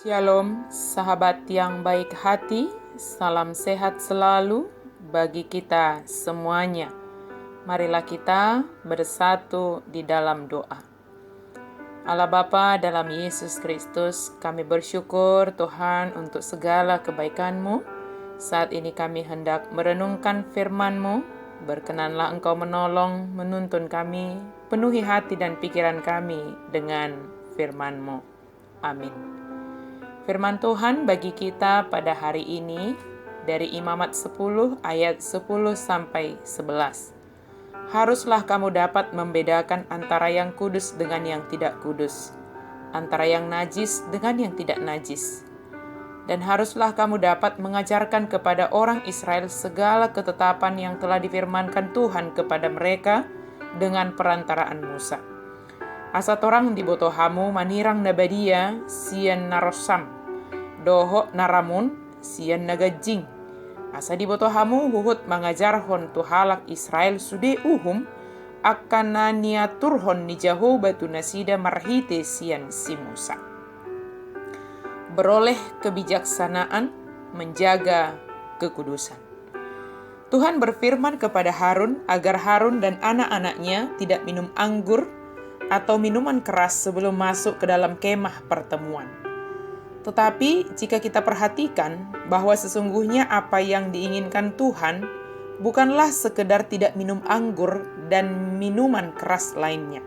Shalom, sahabat yang baik hati, salam sehat selalu bagi kita semuanya. Marilah kita bersatu di dalam doa. Allah Bapa dalam Yesus Kristus, kami bersyukur Tuhan untuk segala kebaikan-Mu. Saat ini kami hendak merenungkan firman-Mu. Berkenanlah Engkau menolong, menuntun kami, penuhi hati dan pikiran kami dengan firman-Mu. Amin. Firman Tuhan bagi kita pada hari ini dari Imamat 10 ayat 10 sampai 11. Haruslah kamu dapat membedakan antara yang kudus dengan yang tidak kudus, antara yang najis dengan yang tidak najis. Dan haruslah kamu dapat mengajarkan kepada orang Israel segala ketetapan yang telah difirmankan Tuhan kepada mereka dengan perantaraan Musa. Asa torang di botohamu manirang nabadia sian narosam, doho naramun sian nagajing. Asa di botohamu huhut mangajar hon tuhalak Israel sude uhum akanania turhon ni jaho batu nasida marhite sian si Musa. Beroleh kebijaksanaan menjaga kekudusan. Tuhan berfirman kepada Harun agar Harun dan anak-anaknya tidak minum anggur atau minuman keras sebelum masuk ke dalam kemah pertemuan. Tetapi jika kita perhatikan bahwa sesungguhnya apa yang diinginkan Tuhan bukanlah sekedar tidak minum anggur dan minuman keras lainnya,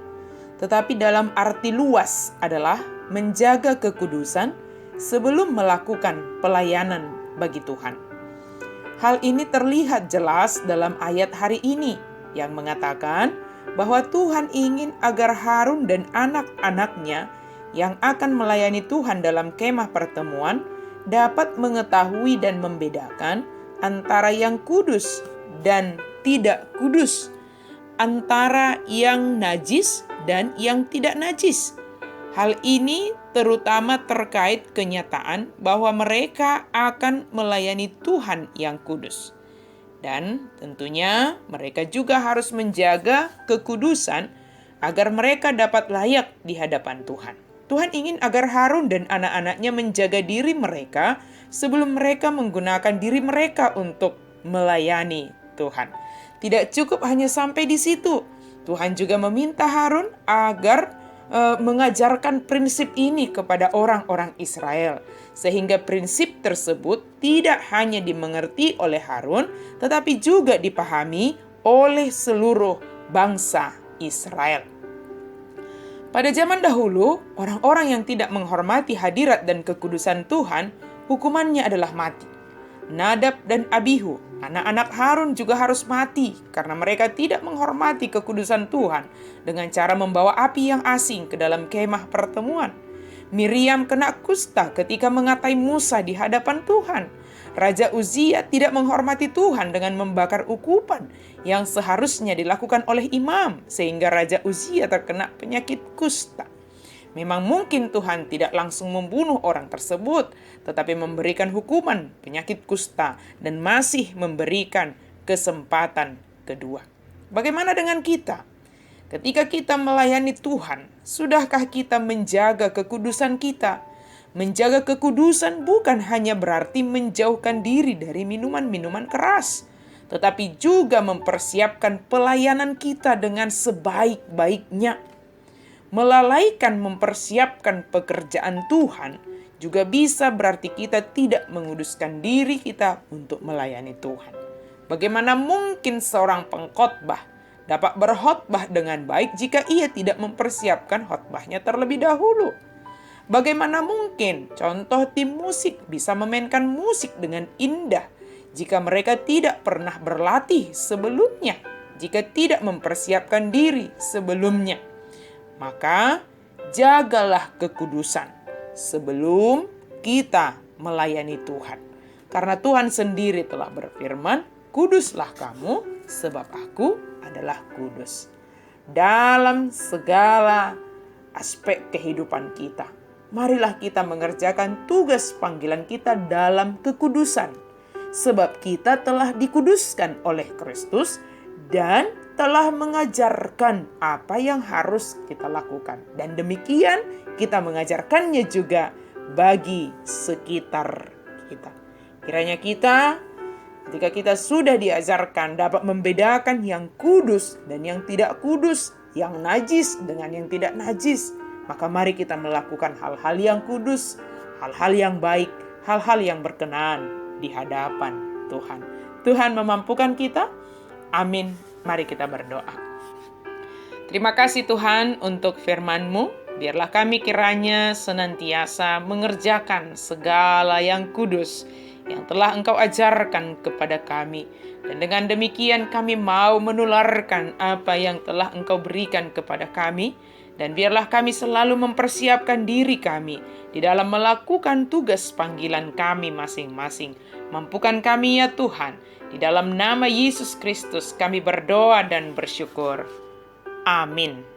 tetapi dalam arti luas adalah menjaga kekudusan sebelum melakukan pelayanan bagi Tuhan. Hal ini terlihat jelas dalam ayat hari ini yang mengatakan bahwa Tuhan ingin agar Harun dan anak-anaknya yang akan melayani Tuhan dalam kemah pertemuan dapat mengetahui dan membedakan antara yang kudus dan tidak kudus, antara yang najis dan yang tidak najis. Hal ini terutama terkait kenyataan bahwa mereka akan melayani Tuhan yang kudus. Dan tentunya mereka juga harus menjaga kekudusan agar mereka dapat layak di hadapan Tuhan. Tuhan ingin agar Harun dan anak-anaknya menjaga diri mereka sebelum mereka menggunakan diri mereka untuk melayani Tuhan. Tidak cukup hanya sampai di situ. Tuhan juga meminta Harun agar mengajarkan prinsip ini kepada orang-orang Israel, sehingga prinsip tersebut tidak hanya dimengerti oleh Harun, tetapi juga dipahami oleh seluruh bangsa Israel. Pada zaman dahulu, orang-orang yang tidak menghormati hadirat dan kekudusan Tuhan, hukumannya adalah mati. Nadab dan Abihu, anak-anak Harun juga harus mati karena mereka tidak menghormati kekudusan Tuhan dengan cara membawa api yang asing ke dalam kemah pertemuan. Miriam kena kusta ketika mengatai Musa di hadapan Tuhan. Raja Uzia tidak menghormati Tuhan dengan membakar ukupan yang seharusnya dilakukan oleh imam, sehingga Raja Uzia terkena penyakit kusta. Memang mungkin Tuhan tidak langsung membunuh orang tersebut, tetapi memberikan hukuman penyakit kusta dan masih memberikan kesempatan kedua. Bagaimana dengan kita? Ketika kita melayani Tuhan, sudahkah kita menjaga kekudusan kita? Menjaga kekudusan bukan hanya berarti menjauhkan diri dari minuman-minuman keras, tetapi juga mempersiapkan pelayanan kita dengan sebaik-baiknya. Melalaikan mempersiapkan pekerjaan Tuhan juga bisa berarti kita tidak menguduskan diri kita untuk melayani Tuhan. Bagaimana mungkin seorang pengkhotbah dapat berkhotbah dengan baik jika ia tidak mempersiapkan khotbahnya terlebih dahulu? Bagaimana mungkin contoh tim musik bisa memainkan musik dengan indah jika mereka tidak pernah berlatih sebelumnya, jika tidak mempersiapkan diri sebelumnya? Maka jagalah kekudusan sebelum kita melayani Tuhan. Karena Tuhan sendiri telah berfirman, "Kuduslah kamu sebab aku adalah kudus." Dalam segala aspek kehidupan kita, marilah kita mengerjakan tugas panggilan kita dalam kekudusan. Sebab kita telah dikuduskan oleh Kristus dan telah mengajarkan apa yang harus kita lakukan. Dan demikian kita mengajarkannya juga bagi sekitar kita. Kiranya kita, ketika kita sudah diajarkan, dapat membedakan yang kudus dan yang tidak kudus, yang najis dengan yang tidak najis. Maka mari kita melakukan hal-hal yang kudus, hal-hal yang baik, hal-hal yang berkenan di hadapan Tuhan. Tuhan memampukan kita. Amin. Mari kita berdoa. Terima kasih Tuhan untuk firman-Mu. Biarlah kami kiranya senantiasa mengerjakan segala yang kudus yang telah Engkau ajarkan kepada kami. Dan dengan demikian kami mau menularkan apa yang telah Engkau berikan kepada kami. Dan biarlah kami selalu mempersiapkan diri kami di dalam melakukan tugas panggilan kami masing-masing. Mampukan kami ya Tuhan. Di dalam nama Yesus Kristus kami berdoa dan bersyukur. Amin.